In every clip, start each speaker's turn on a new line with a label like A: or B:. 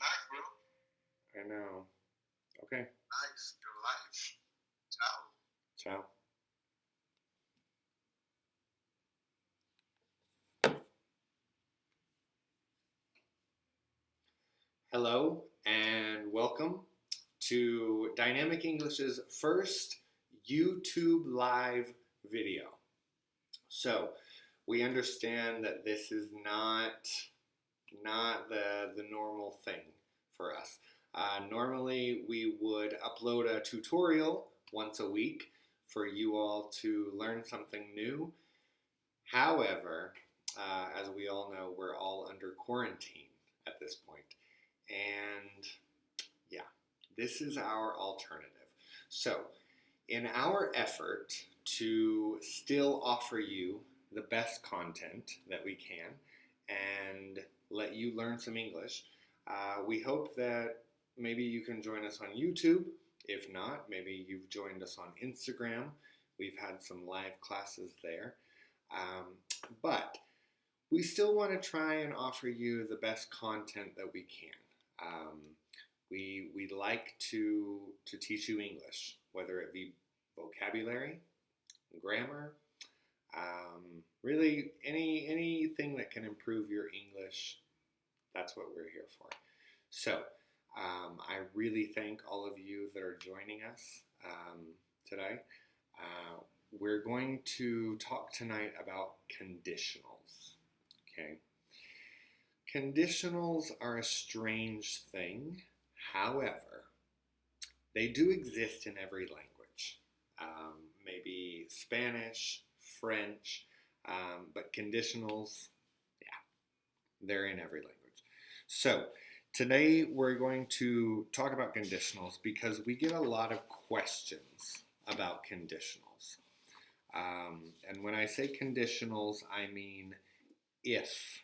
A: Nice, bro.
B: I know. Okay.
A: Nice. Your life. Ciao.
B: Ciao. Hello and welcome to Dynamic English's first YouTube live video. So we understand that this is not the normal thing for us. Normally we would upload a tutorial once a week for you all to learn something new. However, as we all know, we're all under quarantine at this point. And yeah, this is our alternative. So, in our effort to still offer you the best content that we can and let you learn some English, we hope that maybe you can join us on YouTube. If not, maybe you've joined us on Instagram. We've had some live classes there. But we still want to try and offer you the best content that we can. We like to teach you English, whether it be vocabulary, grammar, really anything that can improve your English. That's what we're here for. So I really thank all of you that are joining us today. We're going to talk tonight about conditionals. Okay. Conditionals are a strange thing. However, they do exist in every language. Maybe Spanish, French, but conditionals, yeah, they're in every language. So today we're going to talk about conditionals because we get a lot of questions about conditionals. And when I say conditionals, I mean if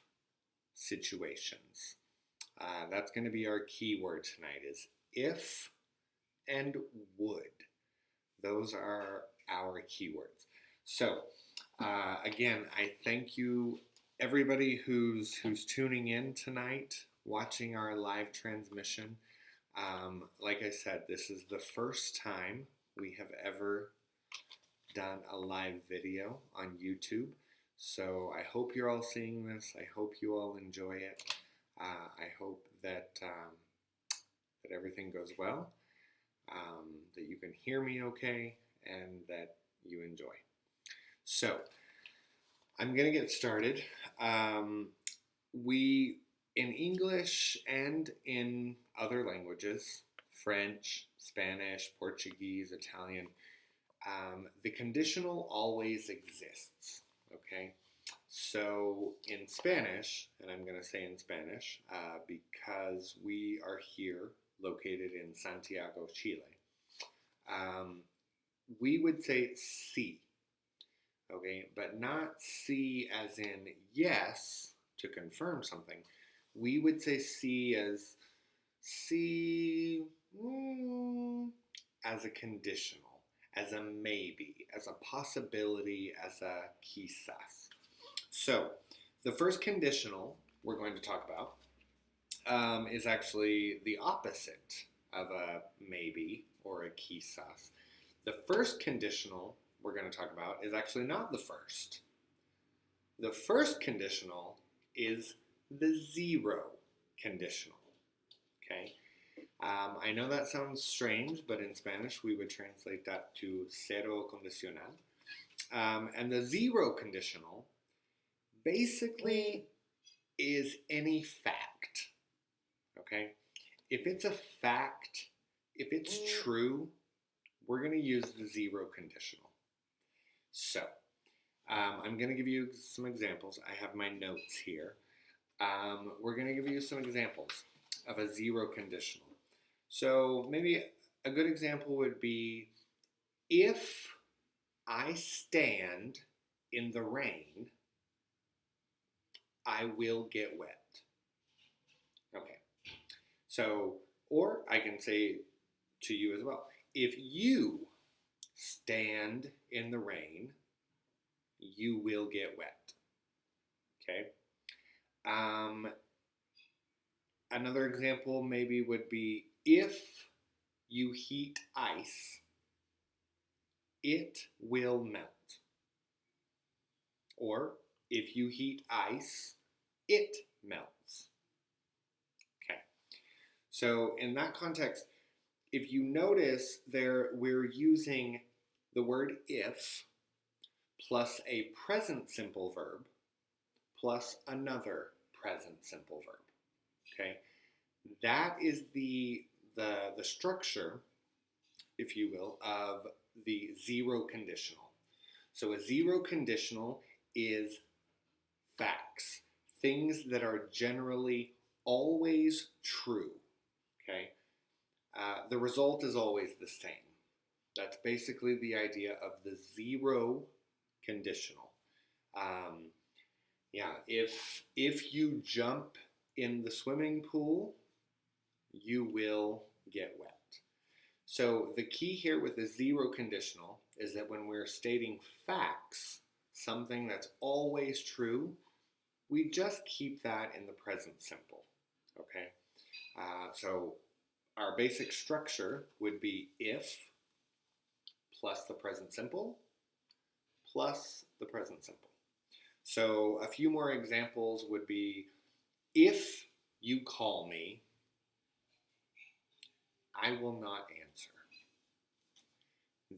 B: situations. That's going to be our keyword tonight is if and would. Those are our keywords. So again, I thank you everybody who's tuning in tonight, watching our live transmission. Like I said, this is the first time we have ever done a live video on YouTube. So I hope you're all seeing this. I hope you all enjoy it. I hope that that everything goes well, that you can hear me okay, and that you enjoy. So I'm going to get started. We, in English and in other languages, French, Spanish, Portuguese, Italian, the conditional always exists. Okay, so in Spanish, and I'm going to say in Spanish because we are here located in Santiago, Chile, we would say sí, okay, but not sí as in yes to confirm something. We would say sí as sí as a conditional, as a maybe, as a possibility, as a quizás. So, the first conditional we're going to talk about is actually the opposite of a maybe or a quizás. The first conditional we're going to talk about is actually not the first. The first conditional is the zero conditional. Okay? I know that sounds strange, but in Spanish we would translate that to Zero Conditional. And the zero conditional basically is any fact. Okay? If it's a fact, if it's true, we're going to use the zero conditional. So, I'm going to give you some examples. I have my notes here. We're going to give you some examples of a zero conditional. So maybe a good example would be, if I stand in the rain, I will get wet. Okay. So, or I can say to you as well, if you stand in the rain, you will get wet. Okay. Another example maybe would be, if you heat ice, it will melt. Or, if you heat ice, it melts. Okay. So in that context, if you notice there, we're using the word if plus a present simple verb plus another present simple verb. Okay, that is the structure, if you will, of the zero conditional. So a zero conditional is facts, things that are generally always true. Okay, the result is always the same. That's basically the idea of the zero conditional. If you jump in the swimming pool, you will get wet. So the key here with the zero conditional is that when we're stating facts, something that's always true, we just keep that in the present simple. Okay, so our basic structure would be if plus the present simple plus the present simple. So a few more examples would be, if you call me, I will not answer.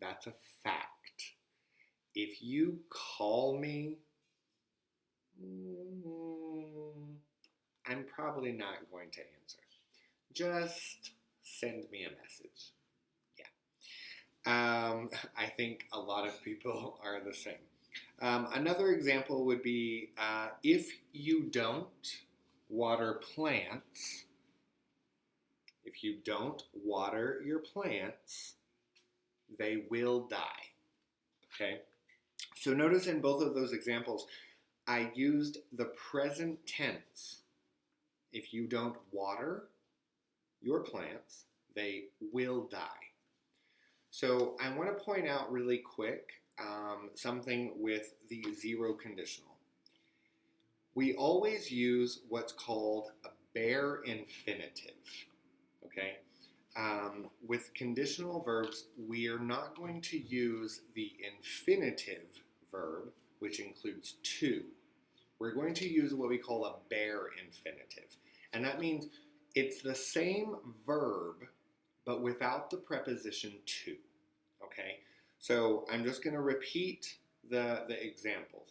B: That's a fact. If you call me, I'm probably not going to answer. Just send me a message. I think a lot of people are the same. Another example would be, if you don't water plants, if you don't water your plants, they will die. Okay? So notice in both of those examples, I used the present tense. If you don't water your plants, they will die. So I want to point out really quick something with the zero conditional. We always use what's called a bare infinitive. Okay? With conditional verbs, we are not going to use the infinitive verb, which includes to. We're going to use what we call a bare infinitive. And that means it's the same verb, but without the preposition to. Okay? So I'm just going to repeat the examples.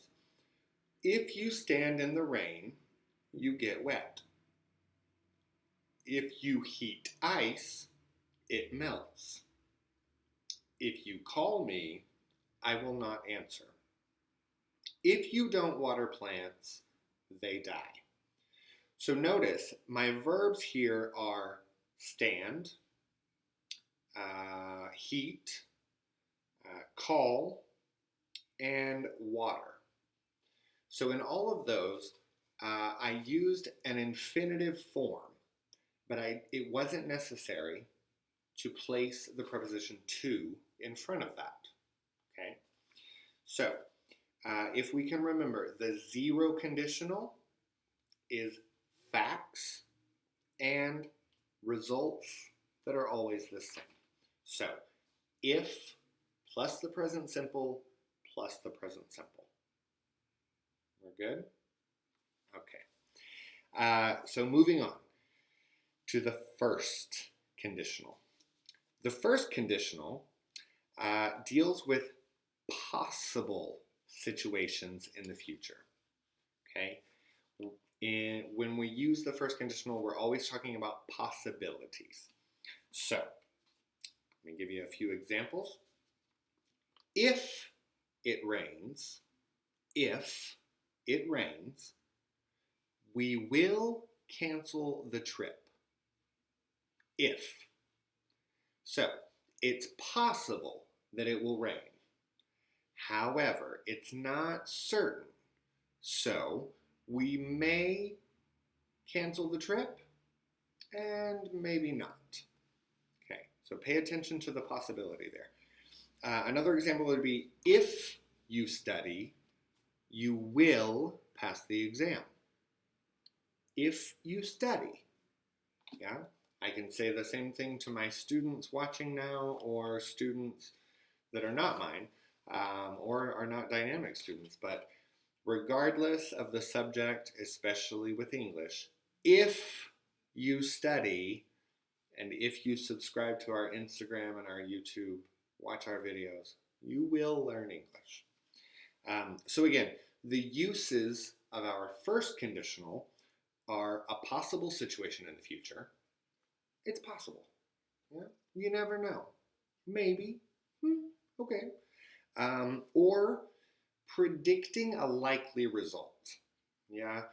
B: If you stand in the rain, you get wet. If you heat ice, it melts. If you call me, I will not answer. If you don't water plants, they die. So notice my verbs here are stand, heat, call, and water. So in all of those, I used an infinitive form, but it wasn't necessary to place the preposition to in front of that. Okay? So if we can remember, the zero conditional is facts and results that are always the same. So if plus the present simple plus the present simple. We're good? Okay. So moving on to the first conditional. The first conditional deals with possible situations in the future. Okay? When we use the first conditional, we're always talking about possibilities. So, let me give you a few examples. If it rains, we will cancel the trip. If. So, it's possible that it will rain. However, it's not certain. So, we may cancel the trip and maybe not. Okay, so pay attention to the possibility there. Another example would be, if you study, you will pass the exam. If you study. Yeah, I can say the same thing to my students watching now, or students that are not mine, or are not dynamic students. But regardless of the subject, especially with English, if you study and if you subscribe to our Instagram and our YouTube, watch our videos, you will learn English. So again, the uses of our first conditional are a possible situation in the future. It's possible. Yeah? You never know. Maybe. Okay. Or predicting a likely result. Yeah.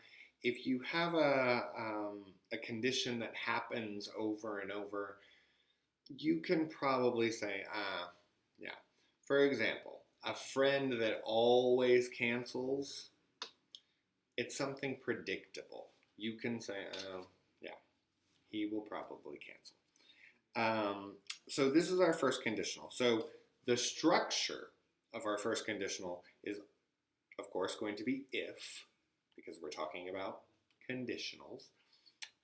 B: If you have a condition that happens over and over, you can probably say, yeah. For example, a friend that always cancels, it's something predictable. You can say, yeah, he will probably cancel. So this is our first conditional. So the structure of our first conditional is, of course, going to be if, because we're talking about conditionals,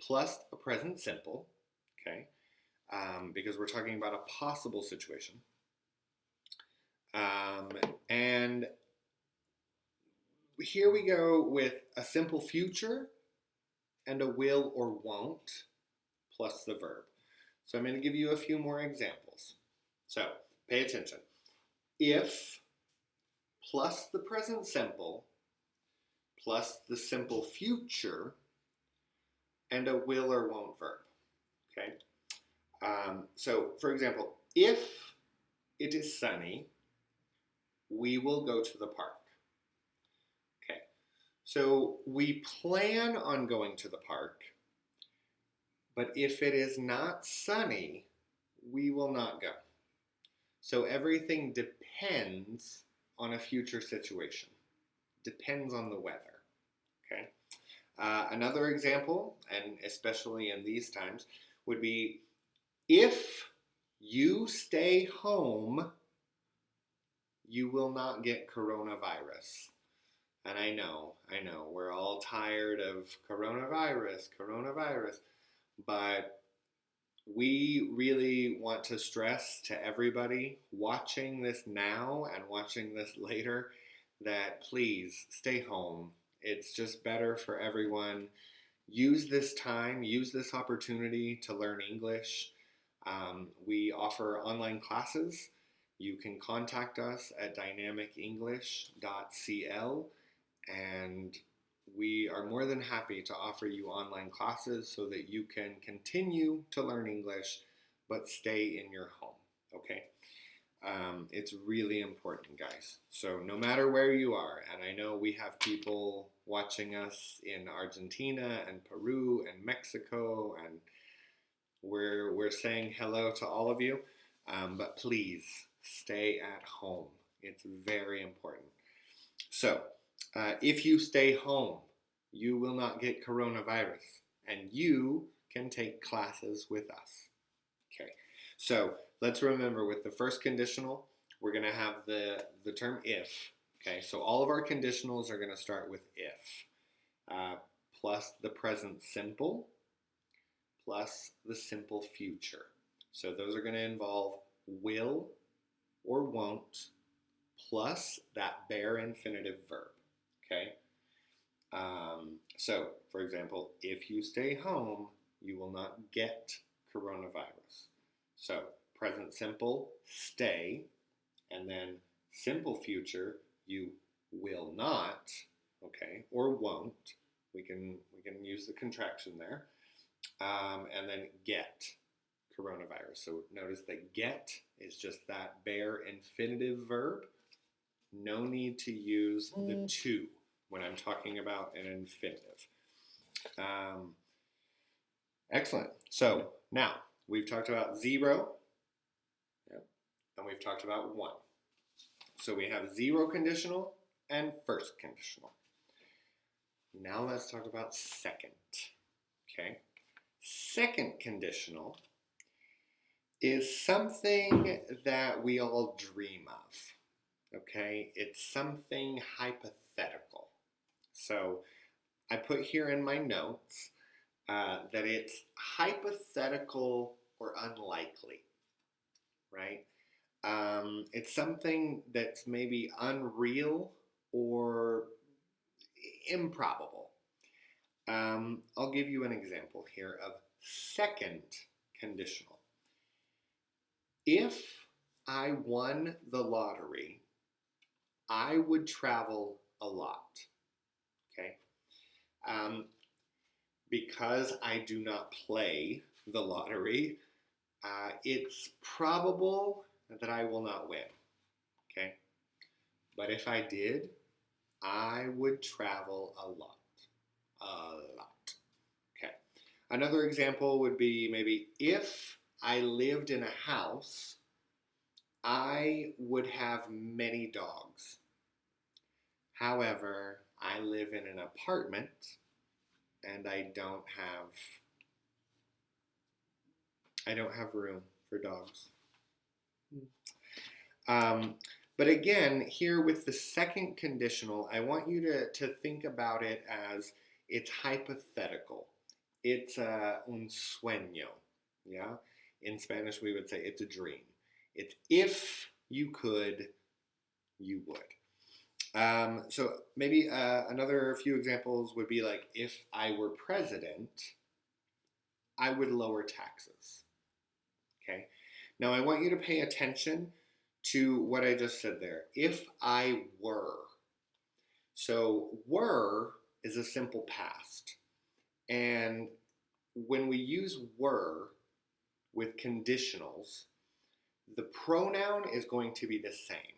B: plus a present simple, okay, because we're talking about a possible situation. And here we go with a simple future and a will or won't plus the verb. So I'm going to give you a few more examples. So pay attention. If plus the present simple plus the simple future and a will or won't verb. Okay. So for example, if it is sunny, we will go to the park. Okay. So we plan on going to the park, but if it is not sunny, we will not go. So everything depends on a future situation. Depends on the weather. Okay. Another example, and especially in these times, would be if you stay home, you will not get coronavirus. And I know, we're all tired of coronavirus, but we really want to stress to everybody watching this now and watching this later that please stay home. It's just better for everyone. Use this time, use this opportunity to learn English. We offer online classes. You can contact us at dynamicenglish.cl, and we are more than happy to offer you online classes so that you can continue to learn English but stay in your home, okay? It's really important, guys. So no matter where you are, and I know we have people watching us in Argentina and Peru and Mexico, and we're saying hello to all of you, but please stay at home. It's very important. So if you stay home, you will not get coronavirus, and you can take classes with us. Okay, so let's remember with the first conditional, we're going to have the term if. Okay, so all of our conditionals are going to start with if, plus the present simple, plus the simple future. So those are going to involve will or won't, plus that bare infinitive verb. Okay? So, for example, if you stay home, you will not get coronavirus. So, present simple, stay, and then simple future, you will not, okay, or won't. We can use the contraction there, and then get coronavirus. So notice that get is just that bare infinitive verb. No need to use the to when I'm talking about an infinitive. Excellent. So now we've talked about 0, and we've talked about 1. So we have 0 conditional and first conditional. Now let's talk about second. Okay. Second conditional is something that we all dream of. Okay. It's something hypothetical. So I put here in my notes that it's hypothetical or unlikely, right? It's something that's maybe unreal or improbable. I'll give you an example here of second conditional. If I won the lottery, I would travel a lot. Okay? Because I do not play the lottery, it's probable that I will not win. Okay? But if I did, I would travel a lot. A lot. Okay. Another example would be maybe if I lived in a house, I would have many dogs. However, I live in an apartment and I don't have room for dogs. But again, here with the second conditional, I want you to think about it as it's hypothetical. It's un sueño, yeah? In Spanish, we would say it's a dream. It's if you could, you would. So maybe another few examples would be like, if I were president, I would lower taxes. Okay? Now I want you to pay attention to what I just said there. If I were. So were is a simple past. And when we use were with conditionals, the pronoun is going to be the same.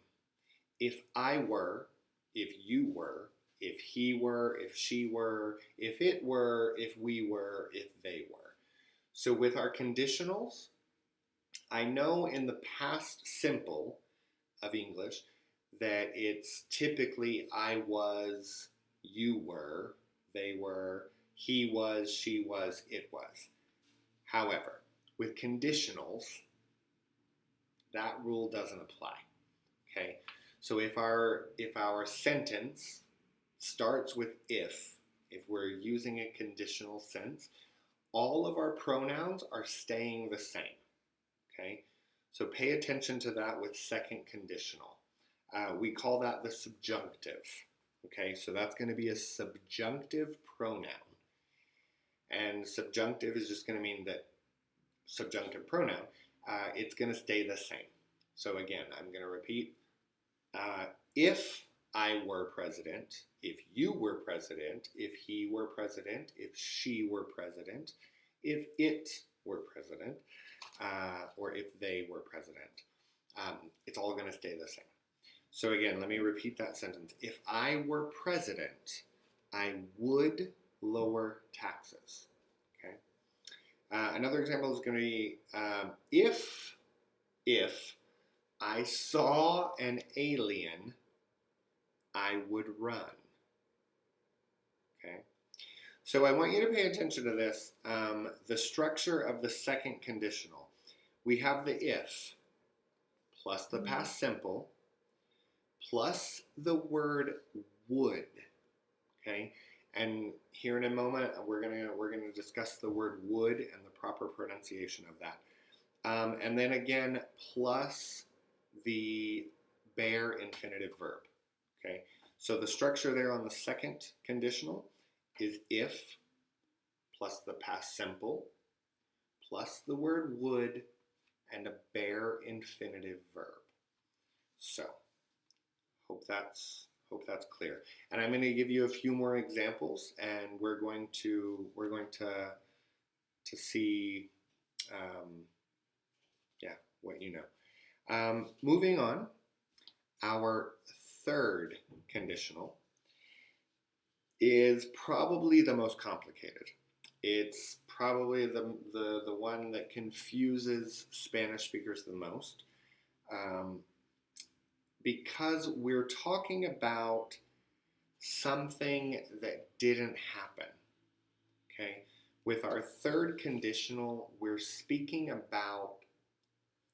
B: If I were, if you were, if he were, if she were, if it were, if we were, if they were. So with our conditionals, I know in the past simple of English that it's typically I was, you were, they were, he was, she was, it was. However, with conditionals, that rule doesn't apply. Okay? So if our sentence starts with if we're using a conditional sense, all of our pronouns are staying the same. Okay? So pay attention to that with second conditional. We call that the subjunctive. Okay? So that's going to be a subjunctive pronoun. And subjunctive is just going to mean that subjunctive pronoun, it's going to stay the same. So again, I'm going to repeat. If I were president, if you were president, if he were president, if she were president, if it were president, or if they were president, it's all going to stay the same. So again, let me repeat that sentence. If I were president, I would lower taxes. Okay. Another example is going to be if I saw an alien, I would run. Okay. So I want you to pay attention to this. The structure of the second conditional. We have the if plus the past simple plus the word would. Okay. And here in a moment, we're gonna discuss the word would and the proper pronunciation of that. And then again, plus the bare infinitive verb. Okay, so the structure there on the second conditional is if plus the past simple plus the word would and a bare infinitive verb. So, hope that's clear. And I'm going to give you a few more examples, and we're going to see, what you know. Moving on, our third conditional is probably the most complicated. It's probably the one that confuses Spanish speakers the most. Because we're talking about something that didn't happen. Okay? With our third conditional, we're speaking about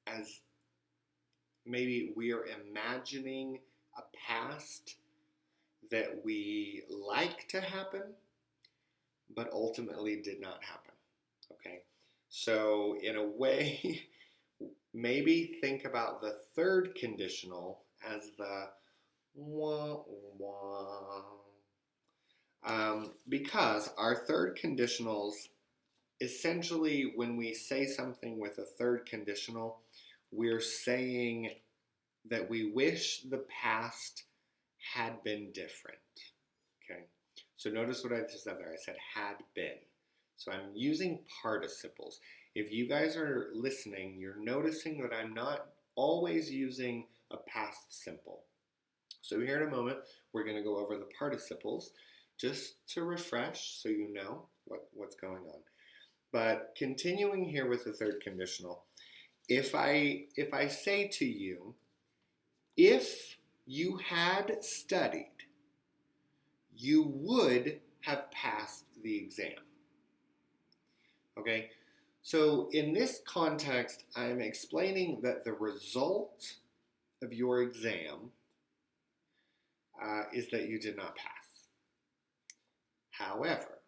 B: as maybe we are imagining a past that we like to happen, but ultimately did not happen. Okay, so in a way, maybe think about the third conditional as the wah wah. Because our third conditionals, essentially, when we say something with a third conditional, we're saying that we wish the past had been different. Okay, so notice what I just said there. I said had been. So I'm using participles. If you guys are listening, you're noticing that I'm not always using a past simple. So here in a moment, we're going to go over the participles just to refresh so you know what's going on. But continuing here with the third conditional, if I say to you, if you had studied, you would have passed the exam. Okay, so in this context, I'm explaining that the result of your exam is that you did not pass. However,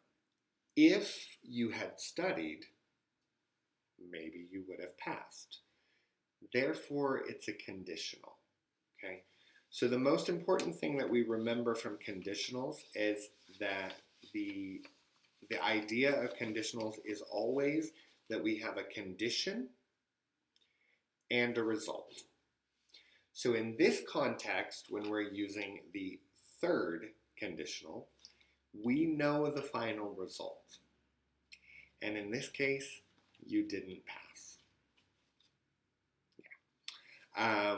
B: if you had studied, maybe you would have passed. Therefore, it's a conditional. Okay, so the most important thing that we remember from conditionals is that the idea of conditionals is always that we have a condition and a result. So in this context, when we're using the third conditional, we know the final result. And in this case, you didn't pass. Yeah.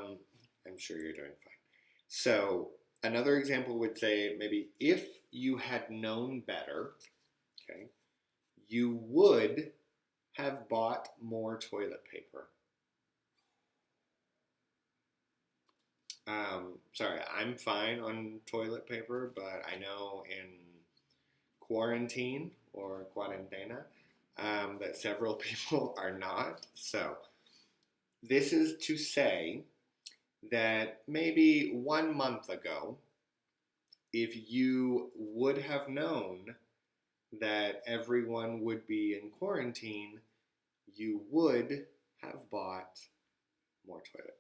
B: I'm sure you're doing fine. So another example would say maybe if you had known better, okay, you would have bought more toilet paper. Sorry, I'm fine on toilet paper, but I know in quarantine or cuarentena that several people are not. So this is to say that maybe 1 month ago, if you would have known that everyone would be in quarantine, you would have bought more toilet paper.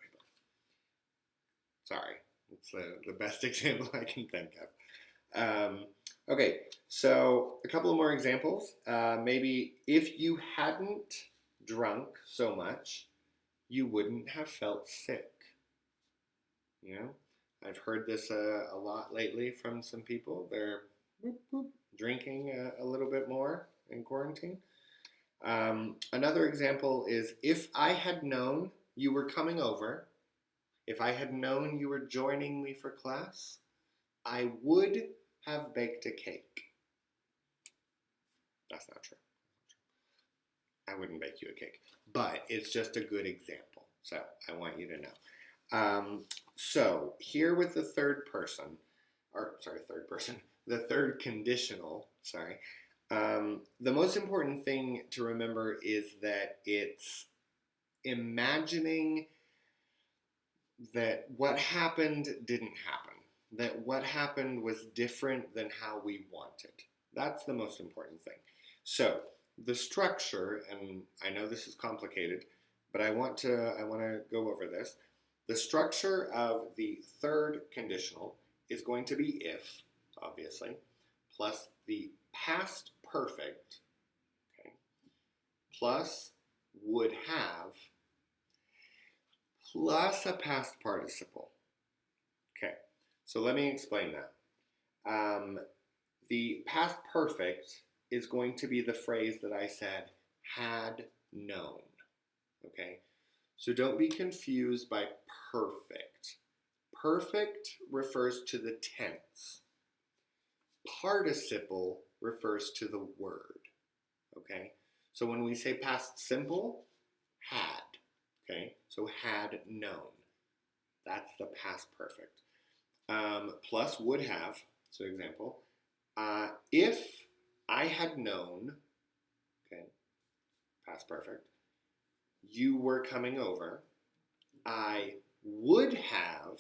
B: Sorry, it's the best example I can think of. Okay, so a couple of more examples. Maybe if you hadn't drunk so much, you wouldn't have felt sick. You know, I've heard this a lot lately from some people. They're drinking a little bit more in quarantine. Another example is if I had known you were coming over, if I had known you were joining me for class, I would have baked a cake. That's not true. I wouldn't bake you a cake, but it's just a good example. So I want you to know. So here with the third conditional, the most important thing to remember is that it's imagining that what happened didn't happen, that what happened was different than how we wanted. That's the most important thing. So the structure, and I know this is complicated, but I want to go over this. The structure of the third conditional is going to be if, obviously, plus the past perfect, okay, plus would have, plus a past participle. Okay, so let me explain that. The past perfect is going to be the phrase that I said, had known. Okay, so don't be confused by perfect. Perfect refers to the tense. Participle refers to the word. Okay, so when we say past simple, had. Okay, so had known. That's the past perfect. Plus would have, so example, if I had known, okay, past perfect, you were coming over, I would have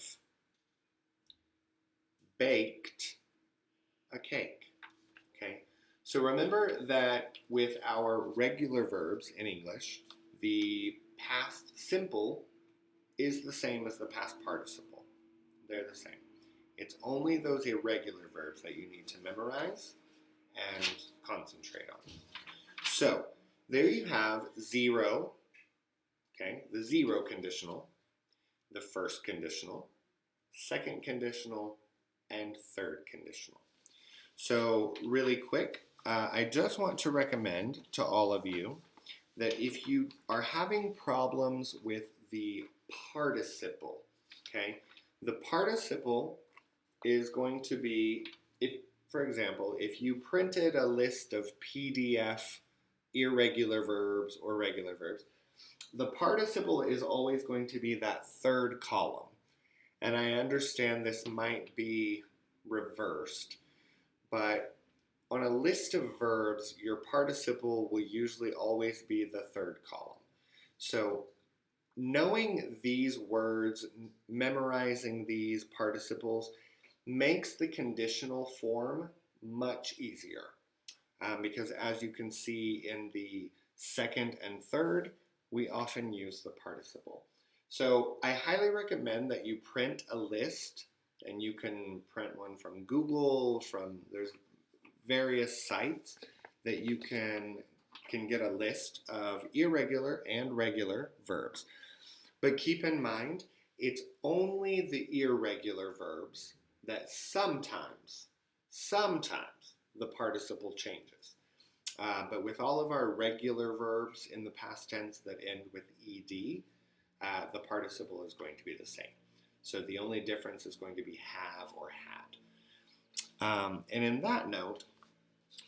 B: baked a cake. Okay, So remember that with our regular verbs in English, the past simple is the same as the past participle. They're the same. It's only those irregular verbs that you need to memorize and concentrate on. So there you have zero, okay, the zero conditional, the first conditional, second conditional, and third conditional. So really quick, I just want to recommend to all of you that if you are having problems with the participle, okay, the participle is going to be, if, for example, if you printed a list of PDF irregular verbs or regular verbs, the participle is always going to be that third column. And I understand this might be reversed, but on a list of verbs, your participle will usually always be the third column. So knowing these words, memorizing these participles, makes the conditional form much easier. Because as you can see in the second and third, we often use the participle. So I highly recommend that you print a list, and you can print one from Google, there's various sites that you can get a list of irregular and regular verbs. But keep in mind, it's only the irregular verbs that sometimes the participle changes. But with all of our regular verbs in the past tense that end with ed, the participle is going to be the same. So the only difference is going to be have or had. And in that note,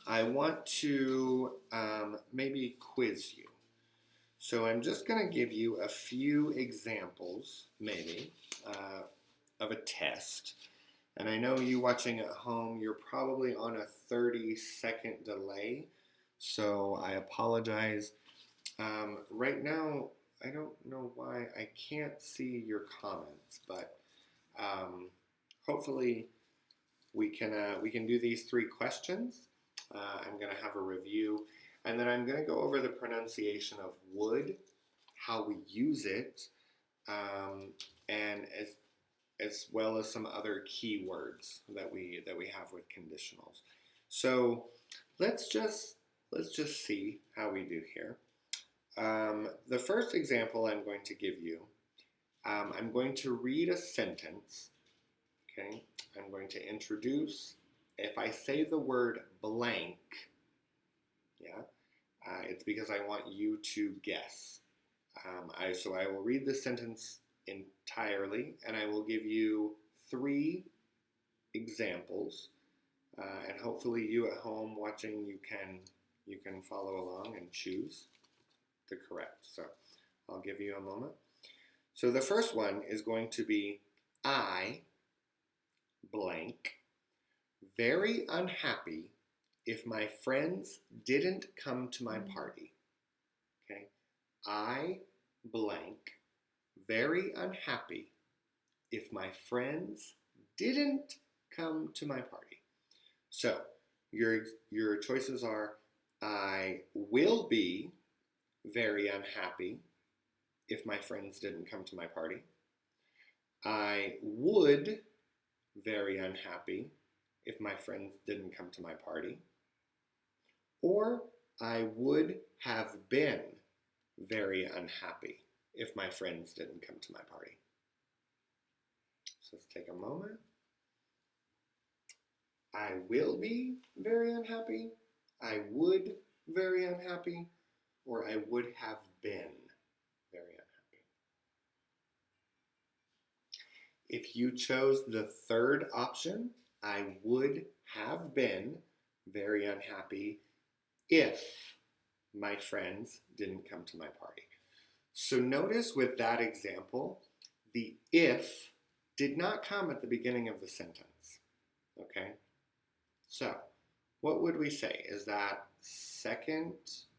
B: I want to maybe quiz you. So I'm just going to give you a few examples, maybe, of a test. And I know you watching at home, you're probably on a 30-second delay, so I apologize. Right now, I don't know why I can't see your comments, but hopefully we can do these 3 questions. I'm going to have a review, and then I'm going to go over the pronunciation of would, how we use it, and as well as some other key words that we have with conditionals. So let's just see how we do here. The first example I'm going to give you, I'm going to read a sentence. Okay, I'm going to introduce. If I say the word blank, it's because I want you to guess. So I will read the sentence entirely, and I will give you 3 examples, and hopefully you at home watching, you can follow along and choose the correct. So I'll give you a moment. So the first one is going to be I blank very unhappy if my friends didn't come to my party. Okay, I blank very unhappy if my friends didn't come to my party. So your choices are I will be very unhappy if my friends didn't come to my party. I would very unhappy if my friends didn't come to my party. Or I would have been very unhappy if my friends didn't come to my party. So let's take a moment. I will be very unhappy, I would very unhappy, or I would have been very unhappy. If you chose the third option, I would have been very unhappy if my friends didn't come to my party. So notice with that example, the if did not come at the beginning of the sentence. Okay? So, what would we say? Is that second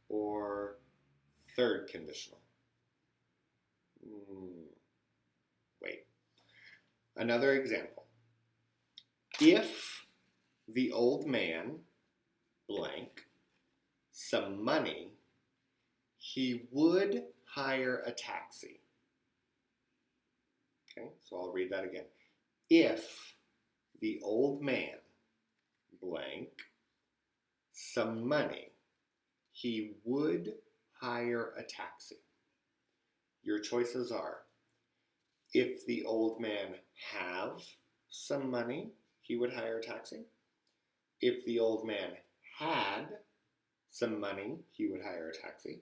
B: or third conditional? Wait. Another example. If the old man blank some money, he would hire a taxi. Okay, so I'll read that again. If the old man blank some money, he would hire a taxi. Your choices are, if the old man have some money, he would hire a taxi. If the old man had some money, he would hire a taxi.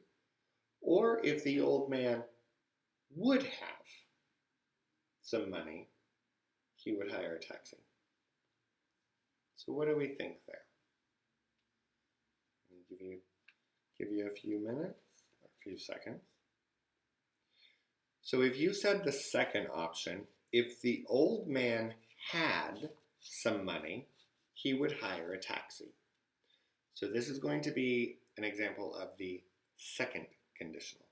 B: Or if the old man would have some money, he would hire a taxi. So what do we think there? I'll give you a few minutes, or a few seconds. So if you said the second option, if the old man had some money, he would hire a taxi. So this is going to be an example of the second conditional.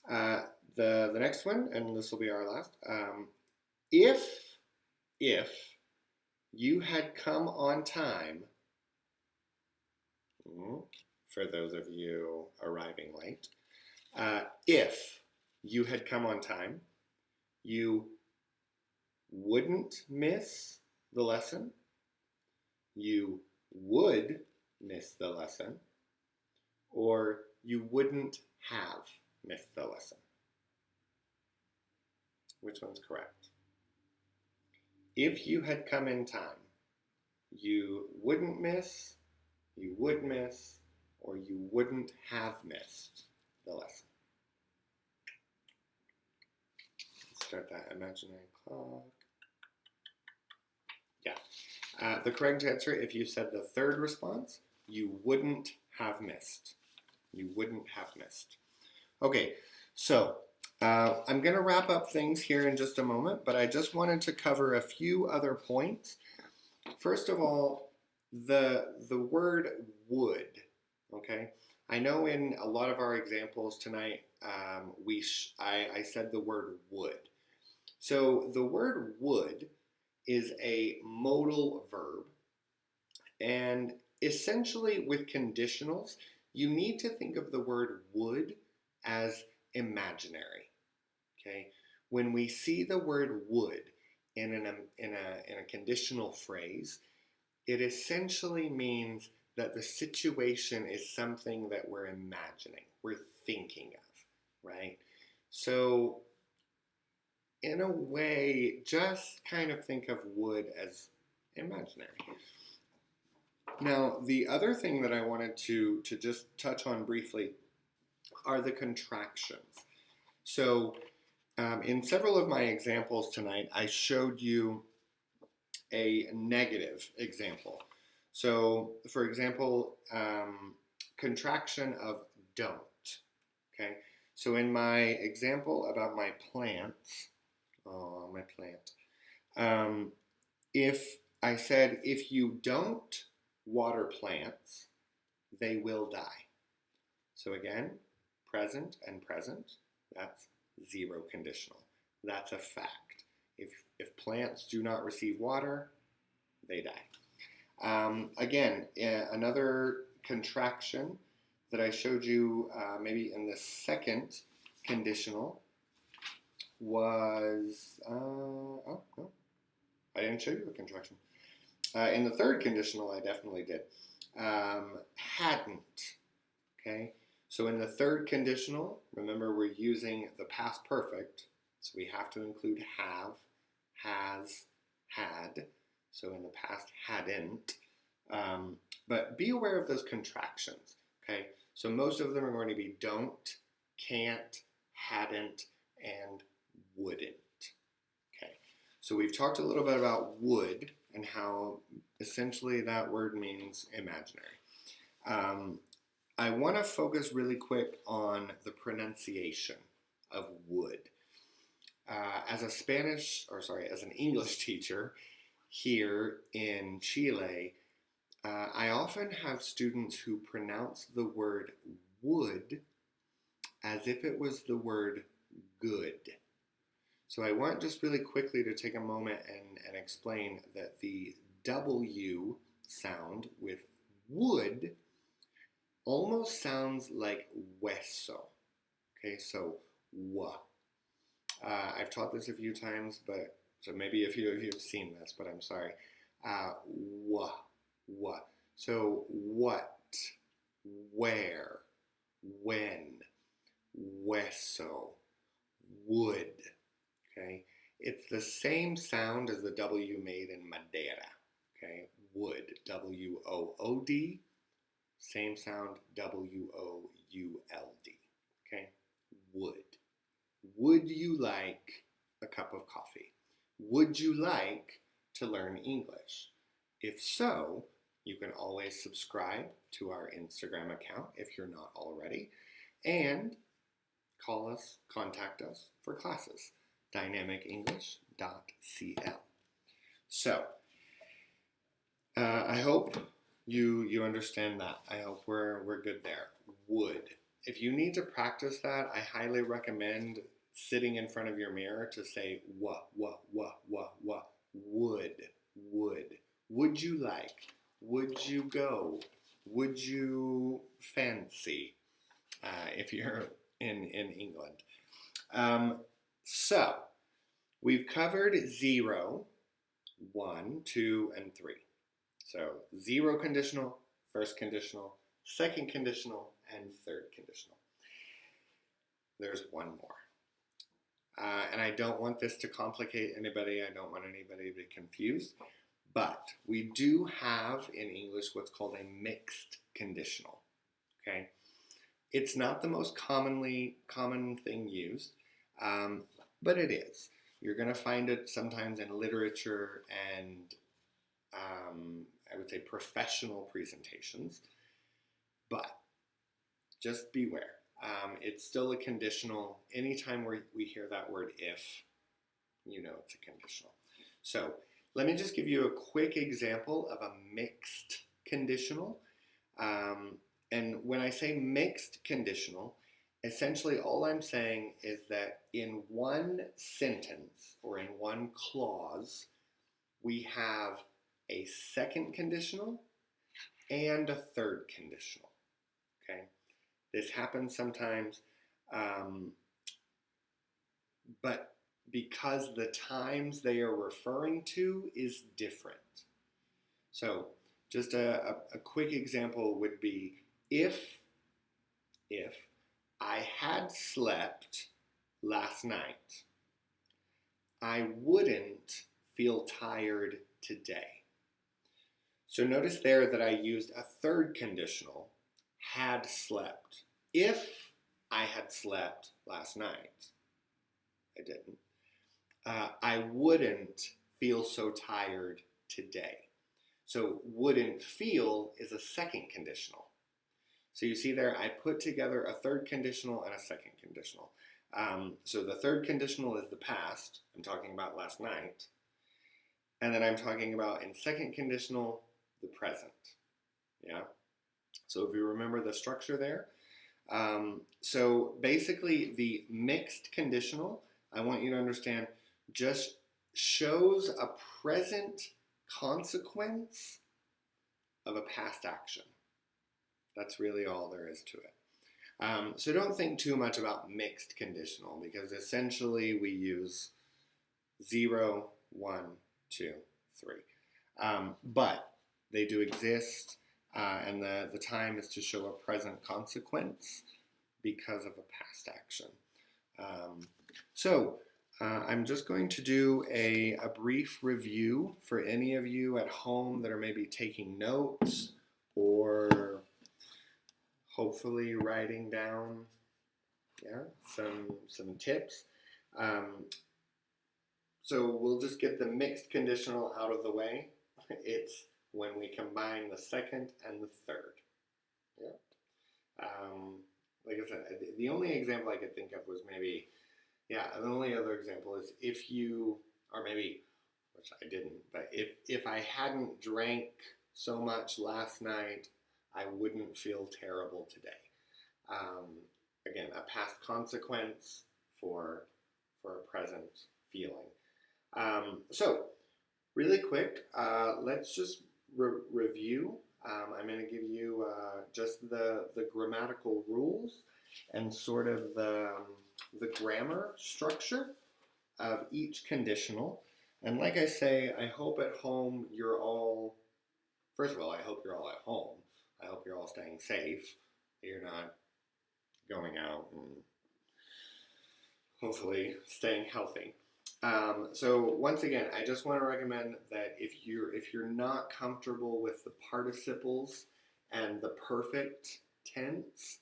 B: Okay. The next one, and this will be our last. If you had come on time, for those of you arriving late, if you had come on time, you wouldn't miss the lesson, you would miss the lesson, or you wouldn't have missed the lesson. Which one's correct? If you had come in time, you wouldn't miss, you would miss, or you wouldn't have missed the lesson. Let's start that imaginary clock. Yeah. The correct answer, if you said the third response, you wouldn't have missed. You wouldn't have missed. Okay, so I'm going to wrap up things here in just a moment, but I just wanted to cover a few other points. First of all, the word would, okay? I know in a lot of our examples tonight, I said the word would. So the word would is a modal verb, and essentially with conditionals, you need to think of the word would as imaginary. Okay, when we see the word would in a conditional phrase, it essentially means that the situation is something that we're imagining, we're thinking of, right? So in a way, just kind of think of would as imaginary. Now, the other thing that I wanted to just touch on briefly are the contractions. So in several of my examples tonight, I showed you a negative example. So, for example, contraction of don't, okay? So in my example about my plants, if I said, if you don't water plants, they will die. So again, present and present, that's zero conditional. That's a fact. If plants do not receive water, they die. Again, another contraction that I showed you maybe in the second conditional was, oh, no, I didn't show you a contraction. In the third conditional, I definitely did. Hadn't, okay? So in the third conditional, remember we're using the past perfect, so we have to include have, has, had. So in the past, hadn't. But be aware of those contractions, okay? So most of them are going to be don't, can't, hadn't, and wouldn't, okay? So we've talked a little bit about would and how essentially that word means imaginary. I want to focus really quick on the pronunciation of would. As an English teacher here in Chile, I often have students who pronounce the word would as if it was the word good. So I want just really quickly to take a moment and explain that the W sound with would almost sounds like hueso. Okay, so wa. I've taught this a few times, but so maybe a few of you have seen this, but I'm sorry. Wa. So what, where, when, hueso, would. Okay, it's the same sound as the W made in Madeira. Okay, would, W-O-O-D. Same sound, W-O-U-L-D. Okay, would. Would you like a cup of coffee? Would you like to learn English? If so, you can always subscribe to our Instagram account if you're not already, and call us, contact us for classes, dynamicenglish.cl. So, I hope you understand that. I hope we're good there. Would. If you need to practice that, I highly recommend sitting in front of your mirror to say what, would. Would you like? Would you go? Would you fancy? If you're in England. So, we've covered 0, 1, 2, and 3. So, 0 conditional, first conditional, second conditional, and third conditional. There's one more. And I don't want this to complicate anybody. I don't want anybody to be confused. But we do have in English what's called a mixed conditional. Okay? It's not the most common thing used, but it is. You're going to find it sometimes in literature and I would say professional presentations. But just beware. It's still a conditional. Anytime we hear that word if, you know it's a conditional. So let me just give you a quick example of a mixed conditional. And when I say mixed conditional, essentially all I'm saying is that in one sentence or in one clause, we have a second conditional and a third conditional. Okay? This happens sometimes, but because the times they are referring to is different. So just a quick example would be if I had slept last night, I wouldn't feel tired today. So notice there that I used a third conditional, had slept. If I had slept last night, I didn't, I wouldn't feel so tired today. So wouldn't feel is a second conditional. So you see there, I put together a third conditional and a second conditional. So the third conditional is the past. I'm talking about last night. And then I'm talking about in second conditional, the present. Yeah. So if you remember the structure there. So basically the mixed conditional, I want you to understand, just shows a present consequence of a past action. That's really all there is to it. So don't think too much about mixed conditional because essentially we use 0, 1, 2, 3. But they do exist and the time is to show a present consequence because of a past action. I'm just going to do a brief review for any of you at home that are maybe taking notes or hopefully writing down some tips. So we'll just get the mixed conditional out of the way. It's when we combine the second and the third. Yeah. Like I said, the only example I could think of was maybe, the only other example is if you, or maybe, which I didn't, but if I hadn't drank so much last night, I wouldn't feel terrible today. Again, a past consequence for a present feeling. So, really quick, let's just review. I'm going to give you just the grammatical rules and sort of the grammar structure of each conditional. And like I say, I hope at home you're all, first of all, I hope you're all at home. I hope you're all staying safe. You're not going out and hopefully staying healthy. So once again, I just want to recommend that if you're not comfortable with the participles and the perfect tense,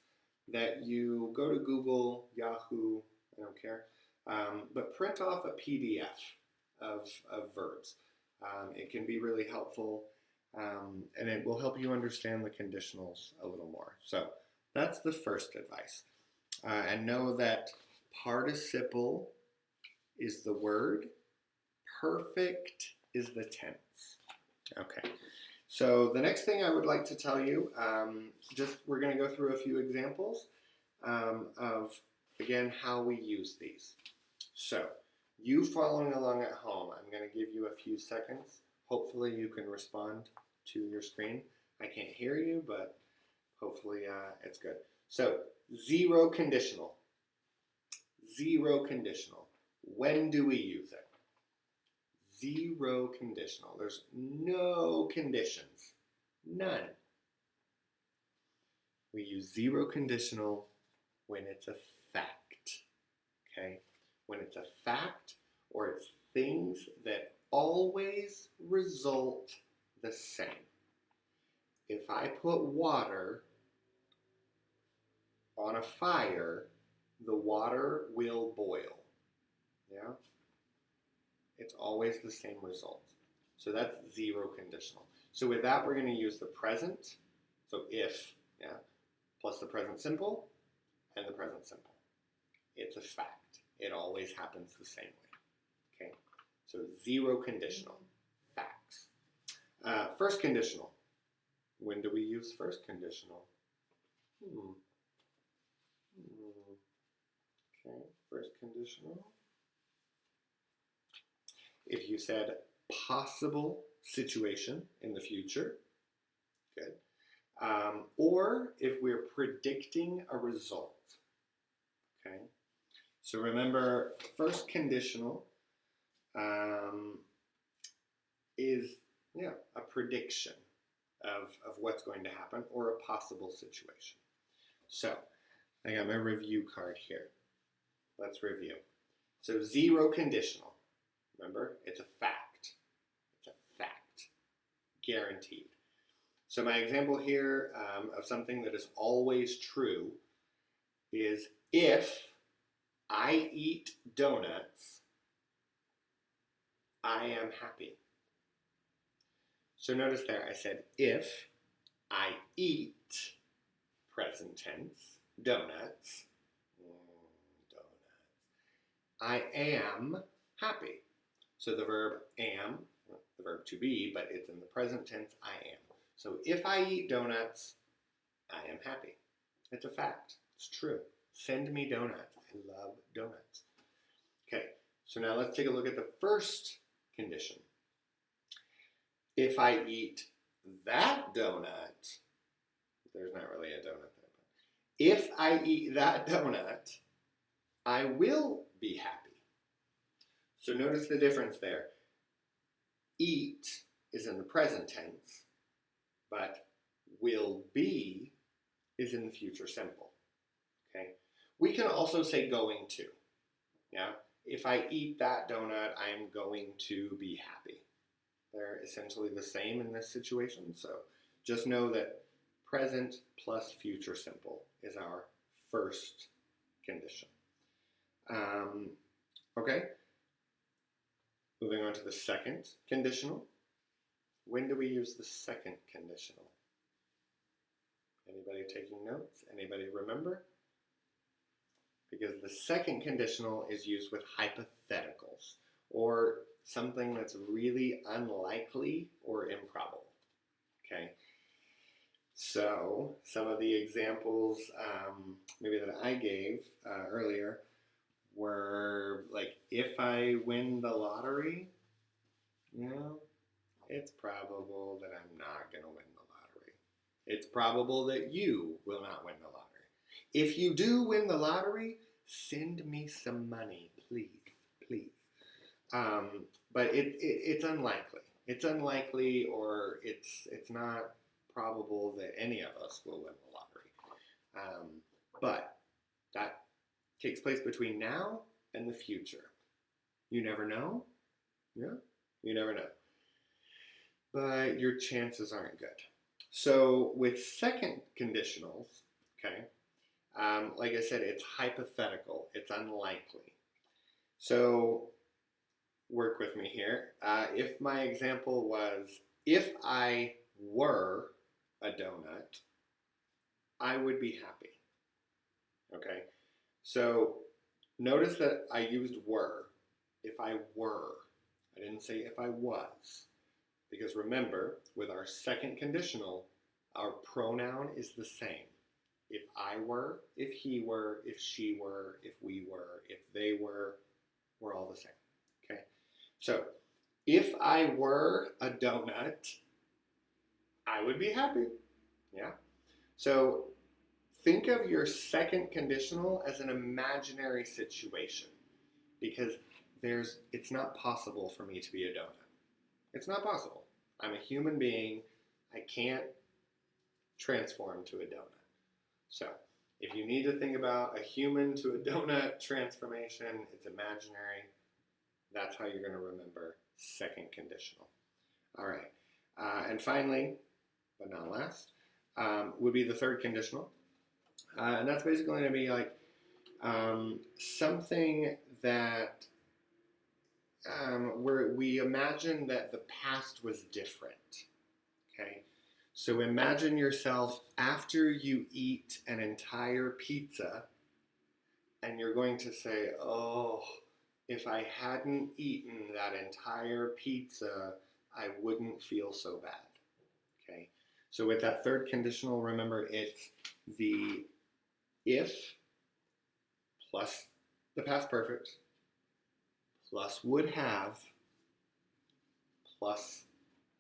B: that you go to Google, Yahoo, I don't care, but print off a PDF of verbs. It can be really helpful, and it will help you understand the conditionals a little more. So that's the first advice. And know that participle is the word, perfect is the tense. Okay, so the next thing I would like to tell you, we're going to go through a few examples of, again, how we use these. So, you following along at home, I'm going to give you a few seconds. Hopefully you can respond to your screen. I can't hear you, but hopefully it's good. So, zero conditional. Zero conditional. When do we use it? Zero conditional. There's no conditions. None. We use zero conditional when it's a fact. Okay? When it's a fact or it's things that always result the same. If I put water on a fire, the water will boil. Yeah? It's always the same result. So that's zero conditional. So with that, we're going to use the present. So if, yeah, plus the present simple and the present simple. It's a fact. It always happens the same way. Okay? So zero conditional. Facts. First conditional. When do we use first conditional? Okay, first conditional. If you said possible situation in the future, good. Or if we're predicting a result, okay? So remember, first conditional is a prediction of what's going to happen or a possible situation. So I got my review card here. Let's review. So zero conditional. Remember, it's a fact. It's a fact. Guaranteed. So my example here of something that is always true is if I eat donuts, I am happy. So notice there I said if I eat, present tense, donuts, I am happy. So the verb am, the verb to be, but it's in the present tense, I am. So if I eat donuts, I am happy. It's a fact. It's true. Send me donuts. I love donuts. Okay, so now let's take a look at the first condition. If I eat that donut, there's not really a donut there, but if I eat that donut, I will be happy. So notice the difference there. Eat is in the present tense, but will be is in the future simple. Okay? We can also say going to. Yeah? If I eat that donut, I am going to be happy. They're essentially the same in this situation, so just know that present plus future simple is our first condition. Okay? Moving on to the second conditional. When do we use the second conditional? Anybody taking notes? Anybody remember? Because the second conditional is used with hypotheticals or something that's really unlikely or improbable. Okay? So, some of the examples maybe that I gave earlier were like, if I win the lottery, it's probable that I'm not going to win the lottery. It's probable that you will not win the lottery. If you do win the lottery, send me some money, please, please. But it's unlikely. It's unlikely, or it's not probable that any of us will win the lottery. But that takes place between now and the future. You never know. Yeah, you never know. But your chances aren't good. So with second conditionals, okay, like I said, it's hypothetical. It's unlikely. So work with me here. If my example was, if I were a donut, I would be happy. Okay, so notice that I used were. If I were. I didn't say if I was. Because remember, with our second conditional, our pronoun is the same. If I were, if he were, if she were, if we were, if they were, we're all the same. Okay? So, if I were a donut, I would be happy. Yeah? So, think of your second conditional as an imaginary situation. Because it's not possible for me to be a donut. It's not possible. I'm a human being. I can't transform to a donut. So, if you need to think about a human to a donut transformation, it's imaginary. That's how you're going to remember second conditional. All right. And finally, but not last, would be the third conditional. And that's basically going to be like something that where we imagine that the past was different. Okay? So imagine yourself after you eat an entire pizza and you're going to say, oh, if I hadn't eaten that entire pizza, I wouldn't feel so bad. Okay? So with that third conditional, remember it's the if plus the past perfect plus would have plus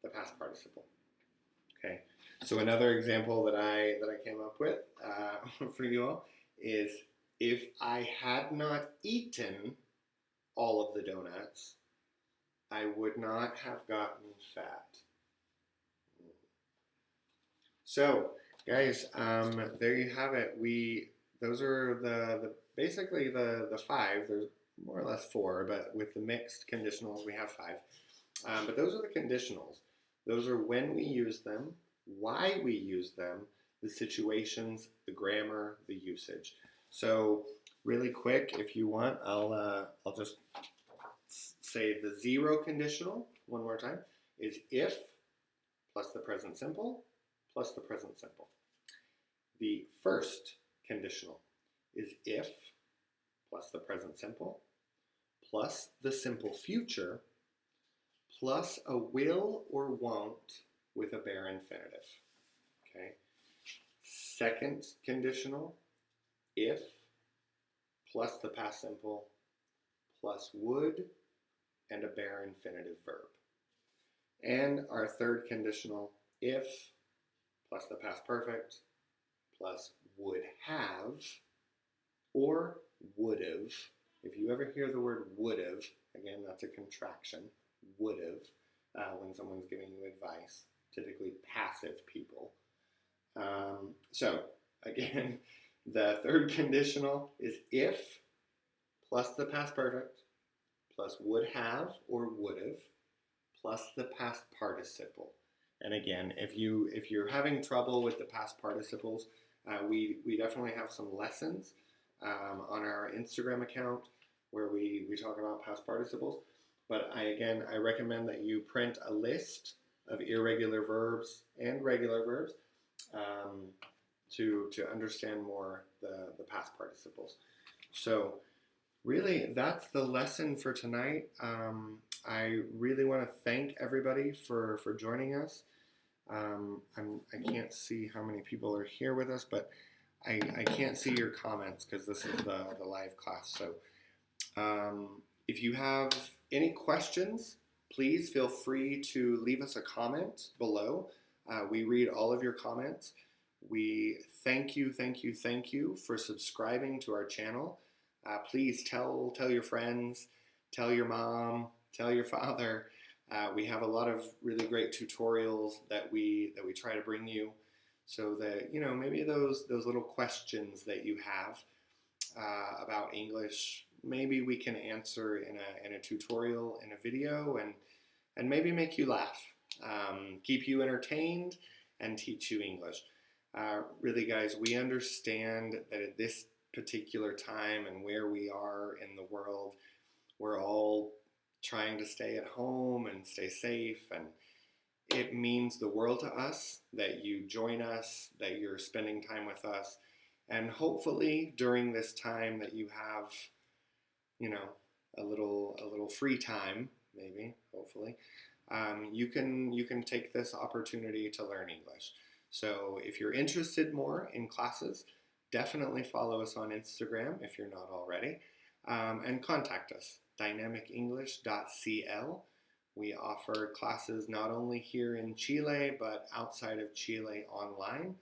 B: the past participle. Okay, so another example that I came up with for you all is if I had not eaten all of the donuts, I would not have gotten fat. So, guys, there you have it. Those are the basically the five. There's more or less four, but with the mixed conditionals, we have five. But those are the conditionals. Those are when we use them, why we use them, the situations, the grammar, the usage. So really quick, if you want, I'll just say the zero conditional one more time is if plus the present simple plus the present simple. The first conditional is if plus the present simple plus the simple future plus a will or won't with a bare infinitive. Okay. Second conditional, if plus the past simple plus would and a bare infinitive verb. And our third conditional, if plus the past perfect plus would have or would've. If you ever hear the word would've, again, that's a contraction, would've, when someone's giving you advice, typically passive people. So, again, the third conditional is if plus the past perfect plus would have or would've plus the past participle. And again, if you're having trouble with the past participles, we definitely have some lessons on our Instagram account where we talk about past participles. But I recommend that you print a list of irregular verbs and regular verbs to understand more the past participles. So really, that's the lesson for tonight. I really want to thank everybody for joining us. I can't see how many people are here with us, but I can't see your comments because this is the live class. So if you have any questions please feel free to leave us a comment below. We read all of your comments. We thank you for subscribing to our channel. Please tell your friends, tell your mom, tell your father. We have a lot of really great tutorials that we try to bring you, so that maybe those little questions that you have about English, maybe we can answer in a tutorial, in a video, and maybe make you laugh, keep you entertained, and teach you English. Really, guys, we understand that at this particular time and where we are in the world, we're all trying to stay at home and stay safe, and it means the world to us that you join us, that you're spending time with us, and hopefully during this time that you have, a little free time, maybe, hopefully, you can take this opportunity to learn English. So if you're interested more in classes, definitely follow us on Instagram if you're not already, and contact us, dynamicenglish.cl. We offer classes not only here in Chile, but outside of Chile online.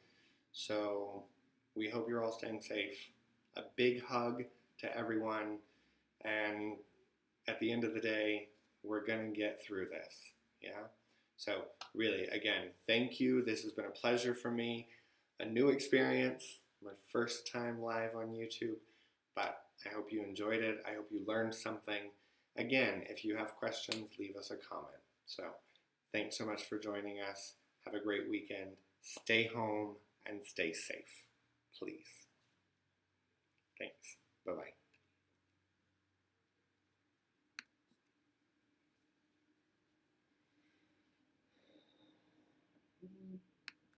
B: So we hope you're all staying safe. A big hug to everyone. And at the end of the day, we're going to get through this. Yeah? So really, again, thank you. This has been a pleasure for me. A new experience. My first time live on YouTube. But I hope you enjoyed it. I hope you learned something. Again, if you have questions, leave us a comment. So thanks so much for joining us. Have a great weekend. Stay home and stay safe, please. Thanks. Bye-bye.